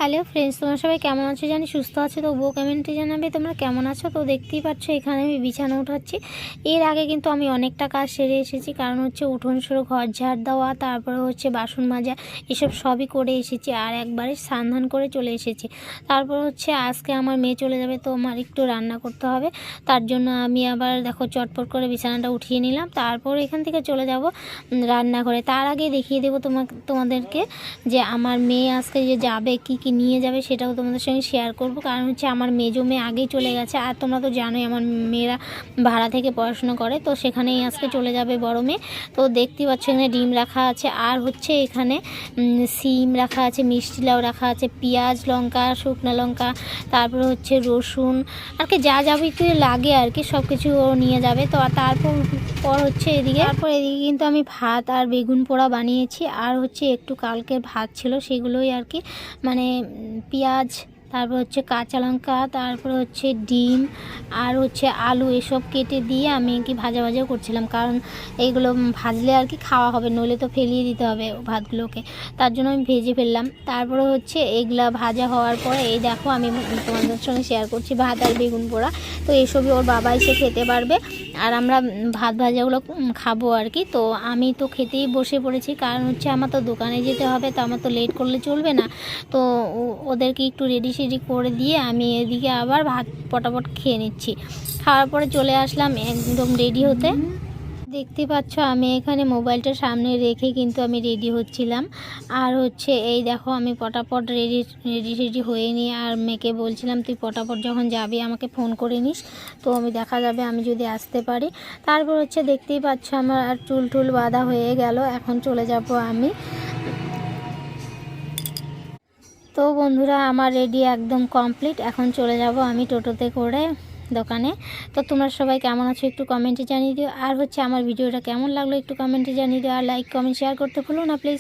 Hello friends, তোমরা সবাই কেমন আছো? জানি সুস্থ আছো, তো বউ কমেন্টে জানাবে তোমরা কেমন আছো। তো দেখতেই পাচ্ছ এখানে আমি বিছানা উঠাচ্ছি। এর আগে কিন্তু আমি অনেকটা কাজ সেরে এসেছি, কারণ হচ্ছে উঠোন সরো, ঘর ঝাড় দেওয়া, তারপরে হচ্ছে বাসন মাজা, এসব সবই করে এসেছি। আর একবারে স্নান করে চলে এসেছি। তারপর হচ্ছে আজকে আমার মেয়ে চলে যাবে, তো আমার একটু রান্না করতে হবে। তার জন্য আমি আবার দেখো চটপট করে বিছানাটা উঠিয়ে নিলাম। তারপর এখান থেকে চলে যাব রান্না করে। তার আগে দেখিয়ে দেবো তোমাদেরকে যে আমার মেয়ে আজকে যে যাবে কী কী নিয়ে যাবে সেটাও তোমাদের সঙ্গে শেয়ার করব। কারণ হচ্ছে আমার মেজো মেয়ে আগেই চলে গেছে, আর তোমরা তো জানোই আমার মেয়েরা ভাড়া থেকে পড়াশোনা করে, তো সেখানেই আজকে চলে যাবে বড় মেয়ে। তো দেখতে পাচ্ছ এখানে ডিম রাখা আছে, আর হচ্ছে এখানে সিম রাখা আছে, মিষ্টি লাউ রাখা আছে, পেঁয়াজ, লঙ্কা, শুকনো লঙ্কা, তারপরে হচ্ছে রসুন, আর কি যা যাবতীয় লাগে আর কি সব কিছু ও নিয়ে যাবে। তো তারপর হচ্ছে এদিকে কিন্তু আমি ভাত আর বেগুন পোড়া বানিয়েছি। আর হচ্ছে একটু কালকের ভাত ছিল সেগুলোই আর কি, মানে পেঁয়াজ, তারপর হচ্ছে কাঁচা লঙ্কা, তারপরে হচ্ছে ডিম আর হচ্ছে আলু, এসব কেটে দিয়ে আমি কি ভাজা করছিলাম। কারণ এইগুলো ভাজলে আর কি খাওয়া হবে, নইলে তো ফেলিয়ে দিতে হবে ভাতগুলোকে। তার জন্য আমি ভেজে ফেললাম। তারপরে হচ্ছে এগুলা ভাজা হওয়ার পরে এই দেখো আমি তোমাদের সঙ্গে শেয়ার করছি ভাত আর বেগুন পোড়া। তো এসবই ওর বাবা এসে খেতে পারবে, আর আমরা ভাত ভাজাগুলো খাবো আর কি। তো আমি তো খেতেই বসে পড়েছি, কারণ হচ্ছে আমার তো দোকানে যেতে হবে, তো আমার তো লেট করলে চলবে না। তো ওদেরকে একটু রেডি করে দিয়ে আমি এদিকে আবার ভাত পটাপট খেয়ে নিচ্ছি। খাওয়ার পরে চলে আসলাম একদম রেডি হতে। দেখতে পাচ্ছ আমি এখানে মোবাইলটা সামনে রেখে কিন্তু আমি রেডি হচ্ছিলাম। আর হচ্ছে এই দেখো আমি পটাপট রেডি হয়ে নিয়ে আর মেয়েকে বলছিলাম তুই পটাপট যখন যাবি আমাকে ফোন করে নিস, তো আমি দেখা যাবে আমি যদি আসতে পারি। তারপর হচ্ছে দেখতেই পাচ্ছ আমার আর চুল বাঁধা হয়ে গেল, এখন চলে যাব আমি। তো বন্ধুরা আমার রেডি একদম কমপ্লিট, এখন চলে যাব আমি টোটোতে করে দোকানে। তো তোমরা সবাই কেমন আছো একটু কমেন্টে জানিয়ে দিও, আর হচ্ছে আমার ভিডিওটা কেমন লাগলো একটু কমেন্টে জানিয়ে দিও, আর লাইক কমেন্ট শেয়ার করতে ভুলো না প্লিজ।